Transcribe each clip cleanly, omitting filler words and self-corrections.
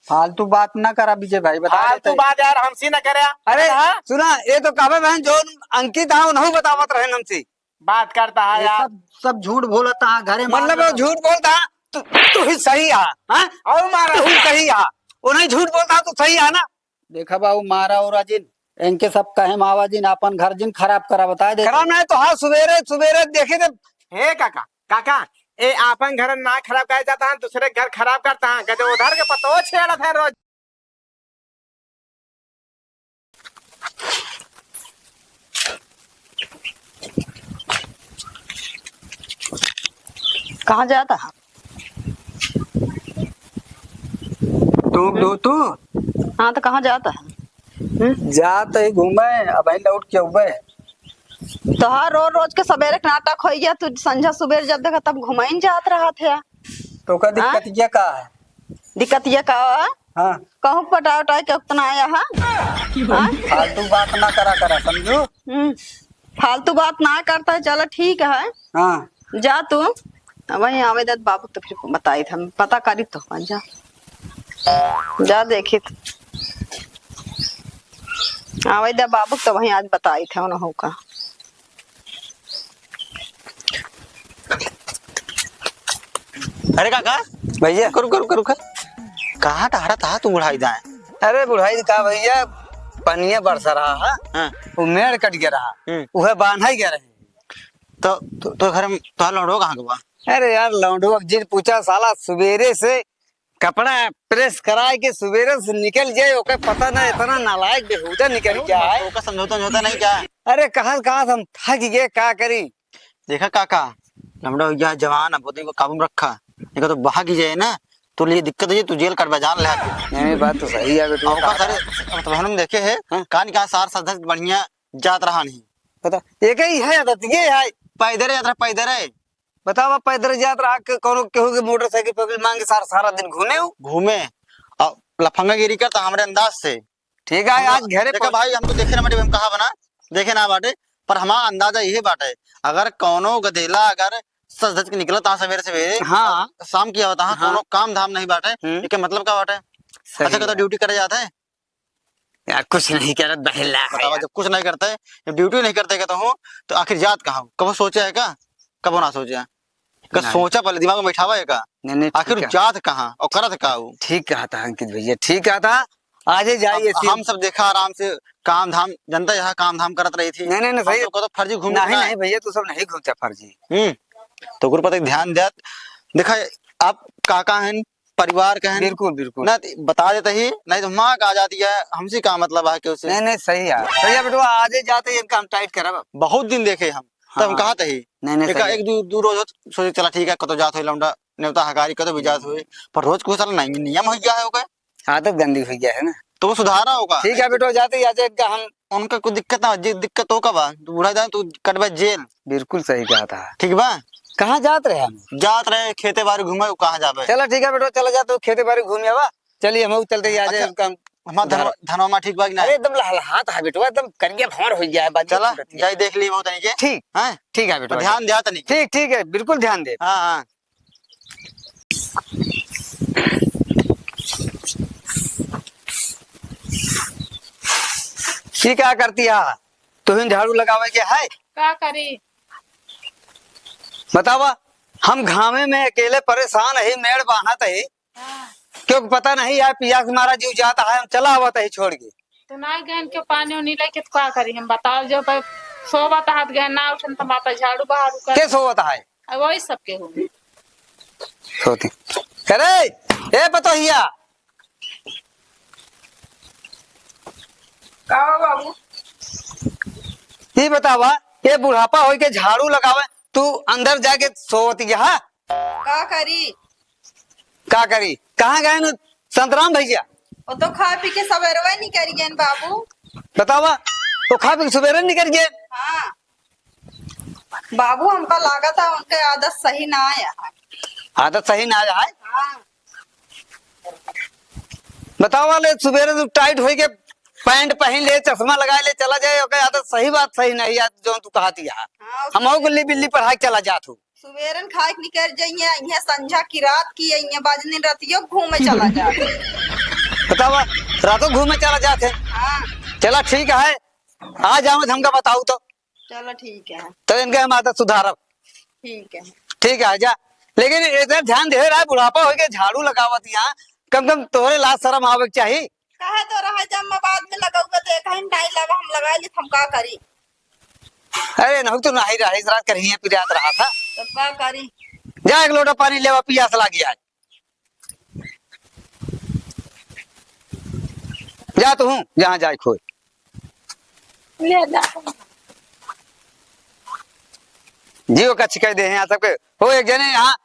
फालतू बात ना करा विजय भाई, बता फालतू बात यार हमसे न करे। अरे सुना, ये तो कहवे बहन जो अंकित है उन्होंने बतावत रहे हमसे बात करता है यार। सब झूठ बोलता है घरे, मतलब वो झूठ बोलता है तू ही सही है। और मारा तू ही सही है, वो नहीं झूठ बोलता तो सही है ना। देखा बाबू मारा और जिन इनके सब कहे मावा जिन अपन घर जिन खराब करा बता दे। खराब नहीं तो हाँ सवेरे सवेरे देखे थे। हे काका काका ए आपन घर ना खराब कर जाता है, दूसरे घर खराब करता है। गधे उधर के पतो छेड़ा था रोज। कहाँ जाता है तू हाँ तो कहाँ जाता है? जाते ही घूमे अब लौट के उबे। तो हाँ रोज रोज के सवेरे नाटक हो गया, तू संझा सुबह जब देखा तब घुमाइन जात रहा थे। तो का दिक्कत ये का है? दिक्कत ये का हाँ कहूँ पटा उटा के उतना आया है। फालतू बात ना करा समझो। फालतू बात ना करता है, चलो ठीक है। हाँ जा तू वही आवेदन बाबू तो फिर बताई था, पता करी तो जा जा देखी आवेदा बाबू तो वही आज बताई थे उन्हों का। अरे काका भैया करू कहाँ टहरा था तू बुढ़ाई जाए? अरे बुढ़ाई का भैया पनिया बरसा रहा है, वो मेड़ कट गया रहा, वह बांधा ही गया रहे। तो घर में तो लौटो कहाँ गवा? अरे यार लौंडो जिन पूछा साला सवेरे से कपड़ा प्रेस कराए के सवेरे से निकल जाए, ओके पता ना इतना नालायक बेहुदा निकल गया है। ओका समझौता नहीं क्या? अरे कहाँ हम थक गए, क्या करी। देखा काका लमड़ा या जवान अब को काबू में रखा, देखा तो भाग ही जाए ना तो लिए दिक्कत है, तू जेल कर जान ले। नहीं बात तो सही है बेटा। ओका सारे तो हम देखे है कान का सार सदस्य बढ़िया जात रहा नहीं पता एक ही है आदत ये है। पैदल यात्रा पैदल है, बतावा पैदल यात्रा कौन केहू के मोटरसाइकिल पकड़ मांगे सारा दिन घूमे और लफंगागिरी करता हमारे अंदाज से। ठीक है आज घरे देखा भाई हमको देखे ना बाटे, हम कहा बना देखे ना बाटे, पर हमारा अंदाजा यही बाटे अगर कौनो गधेला अगर सच धज के निकला सवेरे सवेरे हाँ शाम किया होता कोनो काम धाम नहीं बाटे, इसका मतलब क्या बाटे? अच्छा कहता ड्यूटी करे जाता है यार, कुछ नहीं करत बहला बतावा, जब कुछ नहीं करते जब ड्यूटी नहीं करते कहता हूँ तो आखिर जात कहाँ? कब सोचा है का? कब ना सोचा? सोचा पहले दिमाग में बैठावा है का? नहीं आखिर जात कहाँ और करत का? ठीक कहा था अंकित भैया, ठीक कहा था। आज जाइए हम सब देखा आराम से काम धाम, जनता यहाँ काम धाम करत रही थी। नहीं सही तो फर्जी घूमना नहीं भैया, तू सब नहीं घूमता फर्जी। तो गुरुपति ध्यान दे। देखा आप काका हैं परिवार का है, बिल्कुल ना बता देते ही, नहीं तो माँ आ जाती है हमसे क्या मतलब है कि उसे। नहीं सही है बेटवा, आज जाते ही काम टाइट करा। बहुत दिन देखे हम तब हम कहा ही एक दो रोज सोचे चला ठीक है कतो जात हो लौंडा नेवता हकारी कतो भी जात हुए, पर रोज को साला नहीं नियम हो गया है ओके आदत गंदी हो गया है ना, तो वो सुधारा होगा। ठीक है बेटो जाते ही हम उनका कोई दिक्कत ना दिक्कत हो कब तू बुढ़ा जाए तू कटवा जेल। बिल्कुल सही कहा था। ठीक बा कहाँ जात रहे हम? जात रहे खेते बारी घूमे, कहाँ जाबे? चलो ठीक है बेटो चला जाते खेते बारी घूमे बा, चलिए हम चलते ही आज हमारा धनवा ठीक बाकी ना एकदम लहलहात है बेटवा, एकदम करिया भौर हो गया है। चला जाई देख ली बहुत नहीं ठीक है ठीक है बेटो, ध्यान दिया नहीं। ठीक है बिल्कुल ध्यान दे। हाँ क्या करती है तुम? झाड़ू लगावे के है क्या करी बतावा? हम घामे में अकेले परेशान है, मेड़ बांधत है क्यों पता नहीं यार, पिया हमारा जीव जाता है, हम चला आवत है छोड़ के। तो ना गहन के पानी उनी लेके तो क्या करी हम बताओ? जो सोबत हाथ गहन ना उठन तो बापा झाड़ू बहारू कर के सोवत है? वही सबके हो सोती करे ए पतोहिया का बाबू ये बतावा, ये बुढ़ापा हो के झाड़ू लगावे तू अंदर जाके सोवत यहाँ का करी कहाँ गए संतराम भैया? वो तो खा पी के सवेरे निकल गए बाबू। बतावा तो खा पी सवेरे निकल गए? हाँ बाबू हमका लगा था उनके आदत सही ना आया है। आदत सही ना आया है? हाँ। बताओ वाले सवेरे तो टाइट हो के पैंट पहन ले चश्मा लगा ले चला जाए, ओके आदत सही बात सही नहीं है जो तू कहती है। हाँ, हम गुल्ली बिल्ली पढ़ाई चला जात हूँ सुबेरन खाए निकल जाइए, संझा की रात की बाजने रतियो घूमे चला जाए। बतावा रातों घूमे चला जाते। हाँ चला ठीक है, आ जाओ हमका बताऊ तो चलो ठीक है। तो इनके हम आदत सुधारब। ठीक है। ठीक है आजा, लेकिन इधर ध्यान दे रहा है, बुढ़ापा हो गया झाड़ू लगावत यहाँ, कम कम तोहरे लाज शर्म आवे के चाहिए। कहे तो रहा जब मैं बाद में लगाऊंगा तो एक ही नहीं लगा हम लगा ली हम का करी। अरे नहीं तो नहीं रही रात कर पिरात रहा था। तो का करी। जा एक लोटा पानी लेवा, पियास लगी आज। जा तू हूँ जहाँ जाए खोए। ले जा। जीव का छिकै दे यहाँ सबके हो। एक जने यहाँ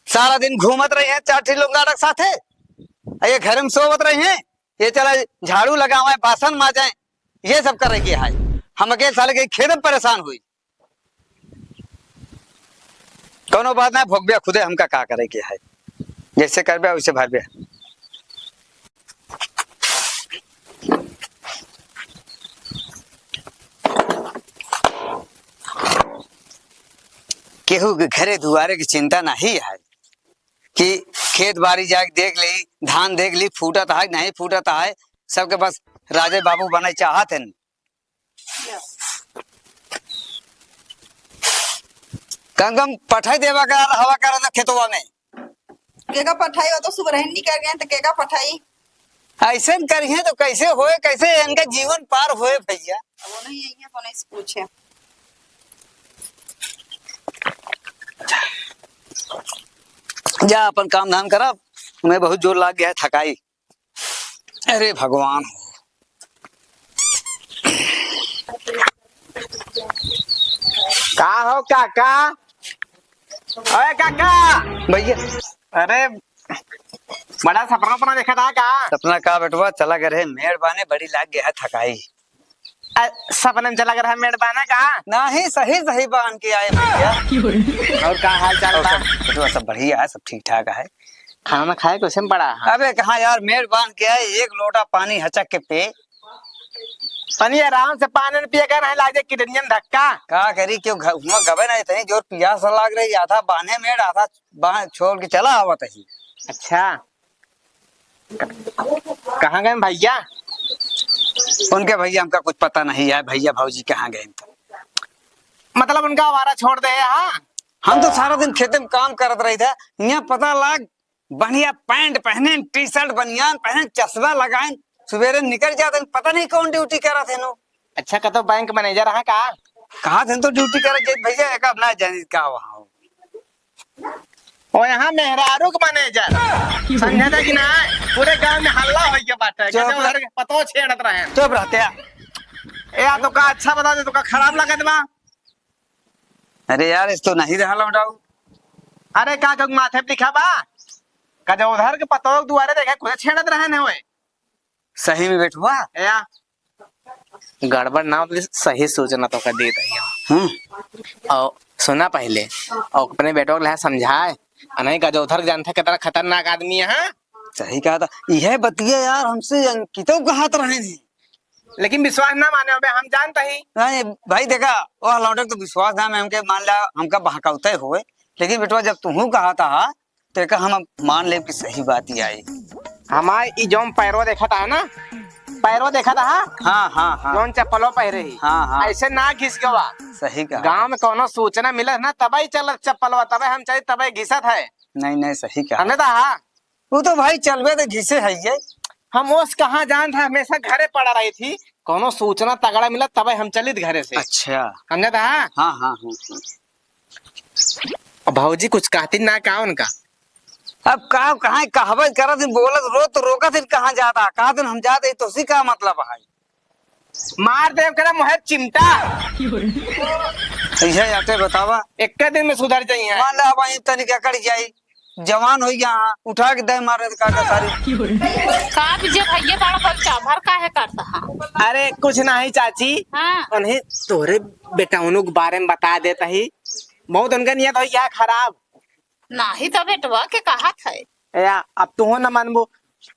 सारा दिन घूमत रहे हैं 4 लोग गाड़क साथे, ये घर में सोवत रहे हैं, ये चला झाड़ू लगावे बासन माजे, ये सब कर रही है। हम अकेले साले के खेत में परेशान हुई। कोनो बात ना, भोगबिया खुदे हमका का करे के है, जैसे करबे वैसे भरबे। केहू के घरे दुआरे की चिंता नहीं है कि खेत बाड़ी जाके देख ली, धान देख ली फूटत है नहीं फूटत है, सबके बस राजे बाबू बने चाहत है। कम कम पठाई देवा कर हवा कर खेतवा में। केगा पठाई हो तो सुबह नहीं कर गए तो केगा पठाई। ऐसे करिए तो कैसे होए, कैसे इनका जीवन पार होए भैया। वो नहीं है को नहीं से पूछे। जा अपन काम धाम करा, मैं बहुत जोर लाग गया है, थकाई। अरे भगवान हो। का हो काका? अरे काका भैया अरे बड़ा सपना देखा था का? सपना का बेटवा चला गए रहे मेहरबानी, बड़ी लाग गया है थकाई। सपने में चला गया मेहरबाना का? नहीं सही सही बांध के आए भैया। और का हाल चाल बा? बेटवा सब बढ़िया है, सब ठीक ठाक है। खाना खाए कैसे में पड़ा? अबे कहाँ यार, मेहरबान के आए, एक लोटा पानी हचक के पे। पानी आराम से पानी न पिए कर नहीं लागे किडनियन धक्का। का करी क्यों गबे नहीं थे, जोर प्यास लाग रही, आधा बांधे मेड़ आधा बांध छोड़ के चला आवत ही। अच्छा कहाँ गए भैया? उनके भैया हमका कुछ पता नहीं है, भैया भाजी कहाँ गए तो। मतलब उनका आवारा छोड़ दे। हाँ हम तो सारा दिन खेते में काम करत रही थे, यहाँ पता लाग बढ़िया पैंट पहने, टी शर्ट बनियान पहने, चश्मा लगाए, सवेरे निकल जाते, पता नहीं कौन ड्यूटी कर रहे थे नो। अच्छा का तो बैंक मैनेजर है का? कहा थे तो ड्यूटी कर भैया, एक अपना जानी का वहाँ और यहाँ मेहरारू का मैनेजर समझा था कि ना? पूरे गांव में हल्ला हो गया बात है, उधर पतो छेड़त रहे। चुप रहते यार तो का अच्छा बता दे, तो का खराब लगा दे बा। अरे यार इस तो नहीं रहा लौटाऊ। अरे का माथे पे लिखा बा का जो उधर के पतो दुआरे देखे खुद छेड़त रहे न होए। सही में बेटवा या गड़बड़ ना हो, सही सूचना तो कर दे रही। और सुना पहले और अपने बेटों को समझाए नहीं का जो उधर जानता कितना खतरनाक आदमी है। हाँ? सही कहा था, यह बतिया यार हमसे अंकितो कहा रहे थे, लेकिन विश्वास ना माने हो हम जानता ही नहीं भाई। देखा वो लौटक तो विश्वास ना में हमके मान ला हमका बहकावते हुए, लेकिन बेटवा जब तू कहा था तो हम मान ले कि सही बात ही आई। हमारे जो पैरो देखा था ना, पैरो देखा था। हाँ हाँ हाँ जोन चप्पलों पहरे ही हाँ हाँ ऐसे ना घिस गवा। सही कहा। गांव में कोनो सूचना मिले ना तबे चल चप्पलवा, तबे हम चाहिए तबे घिसत है। नहीं नहीं सही कहा। हमने कहा वो तो भाई चलवे तो घिसे है ये। हम उस कहाँ जान था, हमेशा घरे पड़ा रही थी, कोनो सूचना तगड़ा मिला तबे हम चलित घरे से। अच्छा हमने कहा हाँ हाँ हाँ। भाजी कुछ कहती ना का उनका? अब कहा कहाँ कहावत करा थी, बोलत रो तो रोका फिर कहाँ जाता, कहा तुम हम जाते तो उसी का मतलब है। मार देव करा मुहे चिमटा। ऐसे आते बतावा एक दिन में सुधर जाइए। मान ला वही तनिक कड़ जाई, जवान हो गया उठा के दे मारे तो काटा सारी। का बीजे भैया बड़ा बच्चा भर का है करता है। अरे कुछ नहीं चाची, हाँ उन्हें तोरे बेटा उनके बारे में बता देता ही, बहुत उनका नियत हो गया खराब। नहीं तो बेटवा के कहा था। या अब तू न मानबो,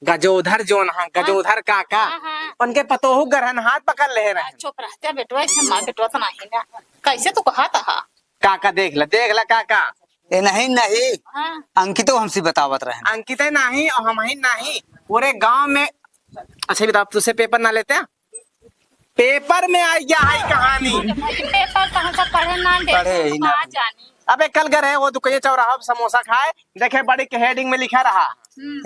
गजोधर जोन हाँ गजोधर काका हाँ। उनके पतोहू गरहन हाथ पकड़ ले रहे। चुप रहते बेटवा, ऐसे माँ बेटवा तो नहीं ना, कैसे तू कहा था? काका देख ला काका ए नहीं नहीं, हाँ अंकितो हमसे बतावत रहे। अंकित नहीं और हम ही नहीं, पूरे गांव में। अच्छा बता, तुझसे पेपर ना लेते हैं? पेपर में आई गया है कहानी। भाई पेपर कहाँ से पढ़े ना पढ़े ही ना। जानी। अबे कल गए वो दुकान चौराहा पे समोसा खाए, देखे बड़ी के हेडिंग में लिखा रहा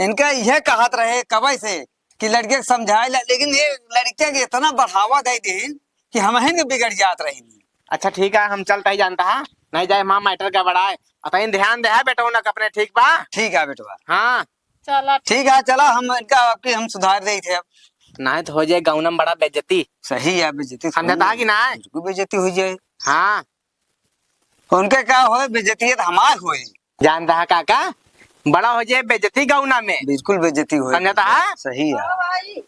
इनका यह कहत रहे कब से कि लड़के के समझाए लेकिन ये लड़के के इतना बढ़ावा दे दिन कि हम ही बिगड़ जात रही। अच्छा ठीक है, हम चलता ही जानता है, नहीं जाए माँ मैटर का बड़ा है। अतः ध्यान दे है बेटा उन्हें अपने, ठीक बा? ठीक है बेटवा, हाँ चलो ठीक है, चला हम इनका आपकी हम सुधार दे थे। अब नहीं तो हो जाए गाँव में बड़ा बेइज्जती। सही है, बेइज्जती समझता कि ना? बेइज्जती हो जाए। हाँ उनके क्या हो बेइज्जती तो हमार हो। जानता है काका, बड़ा हो जाए बेइज्जती गाँव में, बिल्कुल बेइज्जती हो। समझता है? सही है। भाई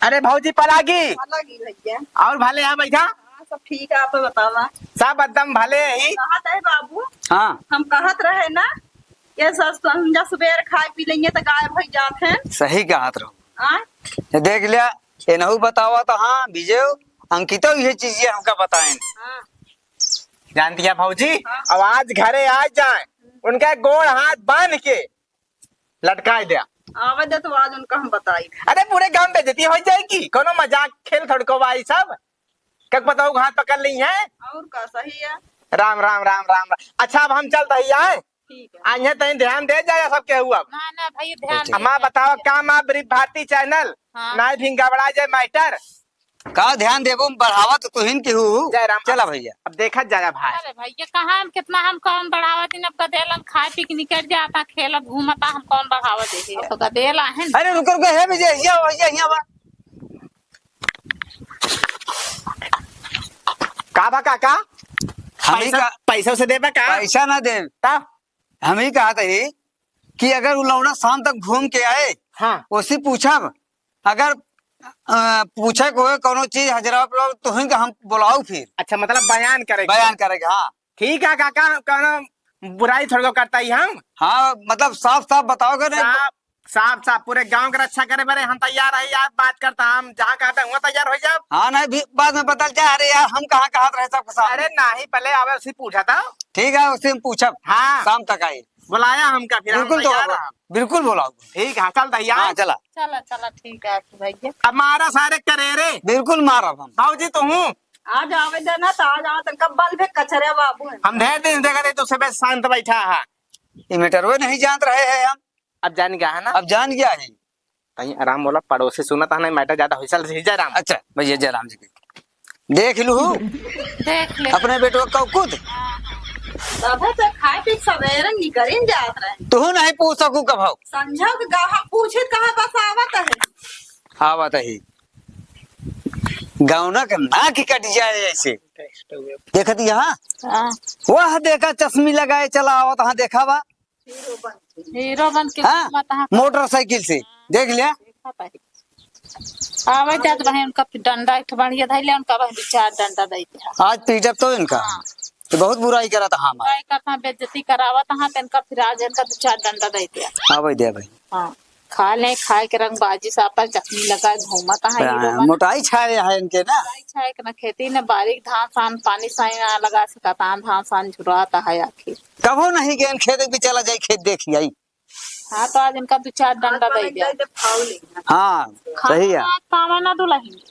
अरे भौजी पलागी अलग ही भैया। और भले यहाँ बैठा, हाँ, सब ठीक है, आप बतावा। सब एकदम भले ही। कहत है बाबू, हाँ हम कहत रहे ना ये समझा सुबह खाए पी लेंगे तो गायब हो जाते हैं। सही कहत रहो। हाँ ये देख लिया, ये नहु बतावा तो हाँ विजय अंकितो ये चीजें हमका बताएं। हाँ जानती है भौजी, अब आज घरे आ जाए, उनका गोड़ हाथ बांध के लटका दिया। आवे दे तो आज उनका हम बताई। अरे पूरे गांव में बेइज्जती हो जाएगी, कोनो मजाक खेल थोड़को भाई सब, क्या बताओ हाथ पकड़ ली है। और का सही है। राम राम राम राम राम। अच्छा अब हम चलते ही आए, ठीक है। आज तय ध्यान दे जाए सब के हुआ। ना ना भाई ध्यान अम्मा बताओ काम आप भारती चैनल हाँ। ना भी गड़बड़ा जाए मैटर। का ध्यान देवो बढ़ावा तो तुहिन की हूँ। जय राम। चला भैया, अब देखा जाए भाई। अरे भैया कहाँ हम कितना हम कौन बढ़ावा दिन, अब गदेलन खाए पी के निकल जाता खेलत घूमता, हम कौन बढ़ावा दे तो गदेला है। अरे रुको रुको है विजय, यहाँ बा। का बा काका, हम ही का पैसा से देबा का? पैसा ना दे, तब हम ही कहा था कि अगर वो लौड़ा शाम तक घूम के आए, हाँ उसी पूछा अगर पूछे को कोनो चीज हजरा तो ही हम बुलाओ फिर अच्छा मतलब बयान करेगा। बयान करेगा। हाँ ठीक है काका, कहना बुराई थोड़ा करता ही हम। हाँ मतलब साफ साफ बताओगे नहीं। साफ साफ साफ पूरे गांव का रक्षा करे बरे हम तैयार है यार, बात करता हम जहाँ कहते हुआ तैयार हो जाए। हाँ नहीं भी बाद में पता चला अरे यार हम कहाँ कहा रहे सबके साथ। अरे नहीं पहले आवे उसी पूछा था। ठीक है उसे हम पूछा। हाँ शाम तक आए, बुलाया हमका, फिर हम बिल्कुल तैयार तो हैं। बिल्कुल बुलाओ। ठीक है चल तैयार। हाँ चला, चला चला ठीक है भैया। अब मारा सारे करे रे बिल्कुल मारब हम। भाजी तो हूँ, आज आवे दे ना तो आज आओ तनका बल भी कचरे बाबू है। हम ढेर दिन देखा थे तो सुबह शांत बैठा है। ये मीटर वो नहीं जान रहे हैं हम, अब जान गया है ना? अब जान गया है। कहीं आराम बोला, पड़ोसी सुना था नहीं मैटर ज्यादा हुई जय राम। अच्छा भैया जयराम जी की देख लू देख ले अपने बेटो का खुद तबे तो खाए पी सवेरे निकलिन जात रहे। तू नहीं पूछ सकू कब हो समझो कि गाहा पूछे कहा बस आवत है। आवत ही गौना का नाक ही कट जाए ऐसे। देखती यहाँ हाँ, वह देखा चश्मी लगाए चला आवत, हाँ देखा बा। हीरो बन के हाँ घूमता है। मोटरसाइकिल से देख लिया। आवे जात रहे उनका डंडा एक बढ़िया धैले, उनका भाई 4 डंडा दे दिया। आज पीटब तो इनका तो बहुत बुराई करा था। हाँ बुराई करता बेइज्जती करावत हाँ, तो इनका फिर आज इनका 2-4 डंडा दे दिया। हाँ भाई दे भाई। हाँ खा ले, खाए के रंगबाजी से पर चटनी लगा घूमता है हीरो बन। मोटाई छाए है इनके ना। छाए के ना खेती न बारीक धान सान पानी साई ना लगा सकता, धान सान झुराता है आखिर। कबो नहीं गए खेत भी चला जाए, खेत देखी आई। हाँ तो आज इनका 2-4 डंडा दे दिया। हाँ सही है। पावा ना दुलही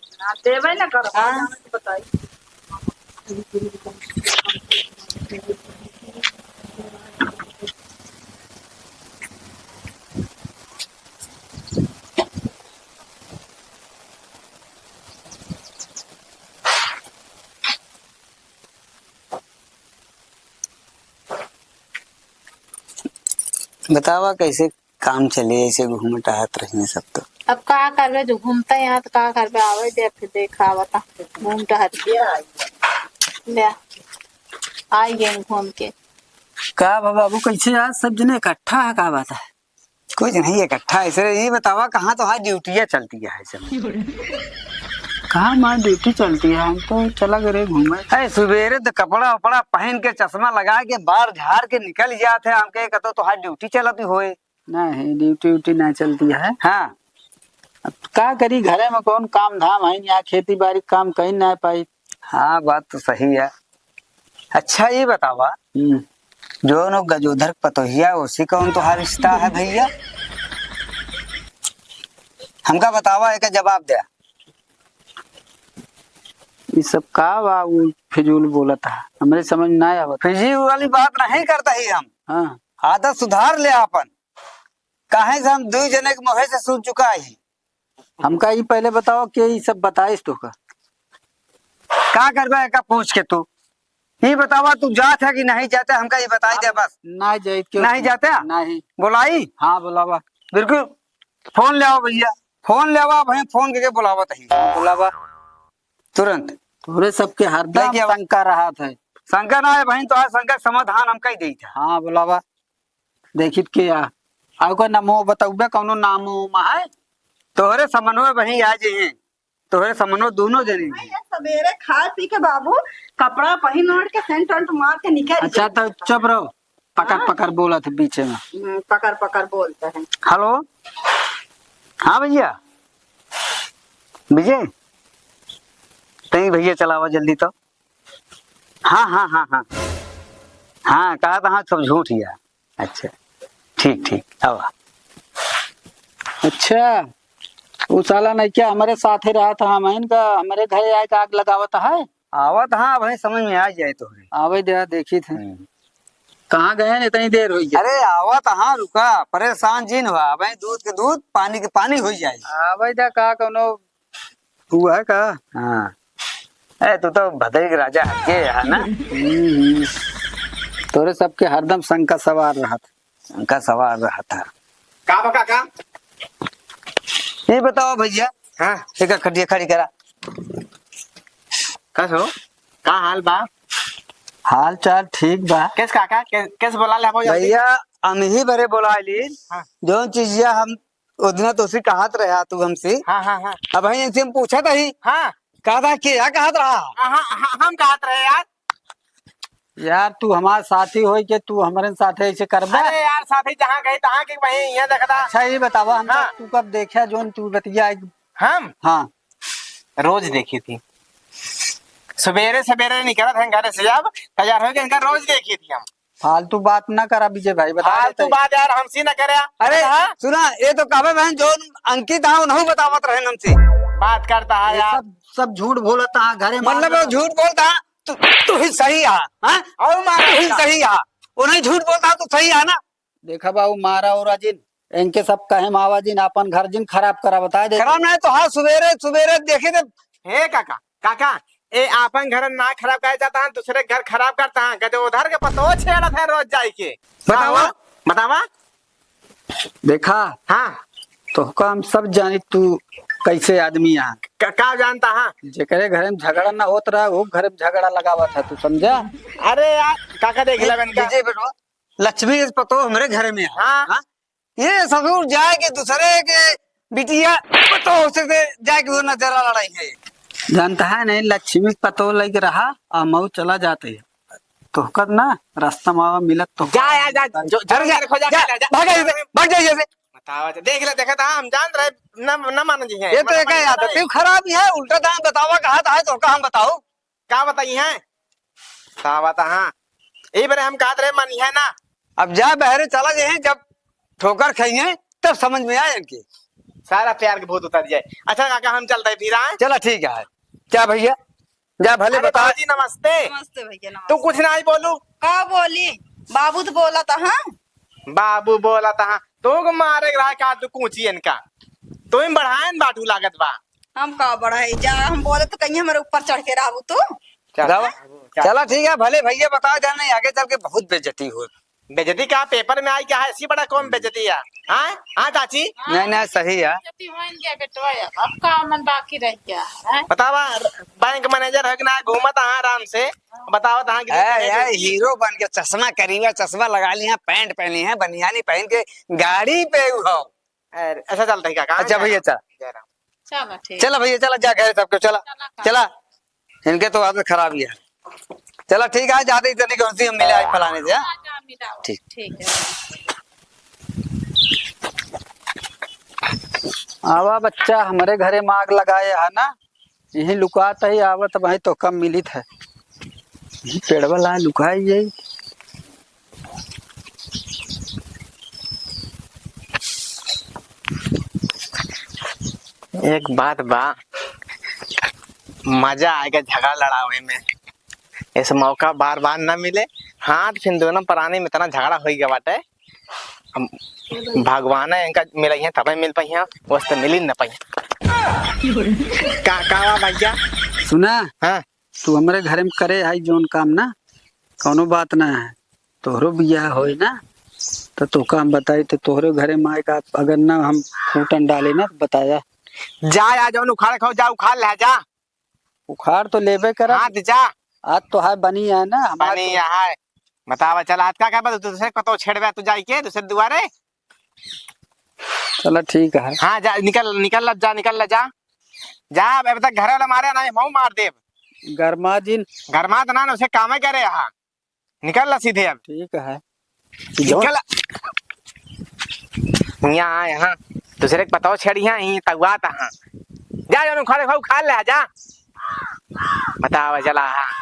देवे ना करो। हाँ। बताई बतावा कैसे काम चले, ऐसे घूम टहत रही सब तो। अब का करबे, जो घूमते यहाँ तो का करबे, आवे दे फिर देखा बता घूम टहर ले आई गए घूम के। का बाबू कैसे आज सब जने इकट्ठा है, का बात है? कुछ नहीं इकट्ठा ऐसे। ये बतावा कहाँ तो हाँ ड्यूटियाँ चलती है ऐसे? कहाँ माँ ड्यूटी चलती है, हम तो चला करे घूमे। अरे सवेरे तो कपड़ा वपड़ा पहन के चश्मा लगा के बाहर झाड़ के निकल जाते हैं। हम कहे कहते तो हाँ ड्यूटी चलती होए। नहीं ड्यूटी व्यूटी नहीं चलती है। हाँ अब का करी, घरे में कौन काम धाम है, यहाँ खेती बाड़ी काम कहीं ना पाई। हाँ बात तो सही है। अच्छा ये बतावा जो नो गजोधर पतोहिया उसी का उन तुम्हारा रिश्ता है भैया। हमका बतावा है का जवाब दे। ये सब का बाबू फिजूल बोला था, हमरे समझ ना आया। फिजी वाली बात नहीं करता ही हम। हाँ आदत सुधार ले अपन। काहे से हम दो जने के मुँह से सुन चुका है। हमका ये पहले बताओ कि ये सब बताइस तो का करबा का पूछ के तू ये बतावा तू जात है कि नहीं जाता, हमका ये बताई दे बस। ना जाइत क्यों? नहीं जाता नहीं। बुलाई हाँ बुलावा। बिल्कुल फोन ले आओ भैया, फोन ले आओ भाई, फोन करके बुलावा तही बुलावा तुरंत। थोड़े सबके हरदम देखिए, शंका रहा था। शंका ना है भाई, तो आज शंका समाधान हमका ही दी था। हाँ बुलावा देखित के आ नमो बताऊबे कौनो नामो है तोहरे समन्वय वही आज हैं, तोहरे समन्वय दोनों जने हैं। सवेरे खा पी के बाबू कपड़ा पहन ओढ़ के सेंट वेंट मार के निकल अच्छा तो चुप रहो, पकड़ पकड़ बोला था बीच में। पकड़ पकड़ बोलते हैं। हेलो हाँ भैया, विजय तई भैया चलावा जल्दी तो। हाँ हाँ हाँ हाँ हाँ कहा था, हाँ सब झूठ ही है। अच्छा ठीक ठीक अब अच्छा वो साला नहीं क्या हमारे साथ ही रहा था, हम इनका हमारे घर आए आग लगावत है। आवत हाँ भाई समझ में आ जाए तोहरे। आवे दे देखी थे कहाँ गए हैं, इतनी देर हुई है। अरे आवत हाँ रुका, परेशान जिन हुआ भाई, दूध के दूध पानी के पानी हो जाए। आवे दे का कोनो हुआ है का। हाँ ए तू तो भदरी के राजा हके है ना। तोरे सबके हरदम शंका सवार रहा था। उनका सवाल रहा था। का बका का ये बताओ भैया, हाँ एक खटिया खड़ी करा। कस हो का हाल बा? हाल चाल ठीक बा। कैस काका कैस बोला ले हो भैया हम ही बरे बोलाइली। हाँ। जो चीजिया हम उतना तो उसी कहत रहा तू हमसे। हाँ हाँ हाँ अब भाई इनसे हम पूछा था ही, हाँ कहा था कि क्या कहत रहा। हम कहत रहे यार। यार तू हमारे साथी हो के तू हमारे साथ ऐसे करबा। अरे यार साथी जहाँ गए तहाँ के वहीं यहाँ देखा। अच्छा ये बतावा हम हाँ। तू कब देखा जोन तू बतिया। हम हाँ रोज देखी थी, सवेरे सवेरे निकला था घर से, जब तैयार हो गए रोज देखी थी हम। फालतू बात ना करा विजय भाई, बता फालतू बात यार हमसे न करे। अरे हाँ? सुना ये तो कहा बहन जो अंकित था उन्होंने बतावत रहे हमसे। बात करता है ये यार। सब झूठ बोलता है घरे। मतलब वो झूठ बोलता तू ही सही है। हाँ? तू ही सही है, वो नहीं झूठ बोलता तो सही है ना। देखा बाबू मारा और जिन इनके सब कहे मावा जिन अपन घर जिन खराब करा बता दे। खराब नहीं तो हाँ सवेरे सवेरे देखे थे। हे काका काका ए आपन घर ना खराब कर जाता है, दूसरे घर खराब करता है। गजो उधर के पतो छेड़ा था रोज जाए के। बतावा बतावा देखा हाँ तो हम सब जानी तू कैसे आदमी यहाँ का जानता है। जेकरे घरे में झगड़ा ना होत रहा वो घरे में झगड़ा लगावा था, तू समझा। अरे यार काका देख ले बन का विजय बेटो लक्ष्मी के पतो हमारे घर में है। हाँ। हाँ? ये ससुर जाए के दूसरे के बिटिया पतो से जाए के वो नजरा लड़ाई है। जानता है नहीं लक्ष्मी पतो लग रहा और मऊ चला जाते है तो कद ना रास्ता मावा मिलत तो जा यार जा जो अरे जा, खो जा जा, भाग जाइए से, भाग जाइए से। बतावा देख ले देखा था हम जान रहे न मान जी है। ये तो एक आदत ही खराब ही है। उल्टा दाम बतावा कहा था तो का हम बताओ क्या बताई है बतावा था। हाँ ये बारे हम कहा रहे मानी है ना। अब जा बहरे चला जाए, जब ठोकर खाइए तब समझ में आए इनकी सारा प्यार के भूत उतर जाए। अच्छा काका हम चलते फिर आए। चला ठीक है। क्या भैया जा भले अरे बता। बाबूजी नमस्ते। नमस्ते भैया नमस्ते। तू कुछ ना ही बोलू। का बोली बाबू तो बोला था। हाँ बाबू बोला था तो मारे रहा का तू कूची इनका तो इन बढ़ाए बाटू लागत बा। हम का बड़ा है जा, हम बोले तो कहीं हमारे ऊपर चढ़ के रहू तू। चला ठीक है भले भैया बता जाने आगे चल के बहुत बेइज्जती हो। बेजती का पेपर में आई क्या है, ऐसी बड़ा कौन बेजती है। हाँ हाँ चाची नहीं नहीं सही है। अब का मन बाकी रह गया है। बतावा बैंक मैनेजर है कि ना घूमत है आराम से। बताओ तहाँ यार हीरो बन के चश्मा करीबा चश्मा लगा लिया, पैंट पहनी है, बनियानी पहन के गाड़ी पे हो। ऐसा चलता है क्या। अच्छा भैया चल चलो ठीक। चला भैया चला जा घर सबको चला चला। इनके तो आदत खराब ही है। चला ठीक है जाते इतनी कौन सी हम मिले आज फलाने से। ठीक ठीक है। आवा बच्चा हमारे घरे माग लगाए है ना, यही लुकाता ही आवत भाई तो कम मिली है। पेड़वा ला लुकाई यही एक बात बा, मजा आएगा झगड़ा लड़ावे में। ऐसा मौका बार बार न मिले। हाँ तो फिर दोनों प्राणी में इतना झगड़ा हो गया बाटे। भगवान है इनका मिल है तब मिल पाई है, बस तो मिल ही न पाई। का भैया सुना, हाँ तू हमारे घर में करे है जोन काम ना, कोनो बात ना है। तोहरो बियाह होई ना तो तू काम बताई तो तोहरे घरे में आएगा। अगर ना हम फूटन डाले ना तो बताया। जा आ जाओ उखाड़ खाओ, जा उखाड़ ले जा। उखाड़ तो लेबे करा। हाँ तो जा। आज तो है बनी है ना पानी यहाँ है। बतावा चल हाथ का क्या बता, दूसरे को तो छेड़बे तू जाई के दूसरे दुआरे। चलो ठीक है। हाँ जा, निकल निकल जा, निकल जा जा। अब तक घर वाला मारे ना मऊ मार दे। गरमा जिन गरमा तो ना उसे काम ही करे। यहाँ निकल ला सीधे अब। ठीक है। निकल यहाँ दूसरे के पताओ छेड़ी यहाँ तगुआ हाँ। जा खड़े खाओ खा ले जा। बतावा चला हाँ।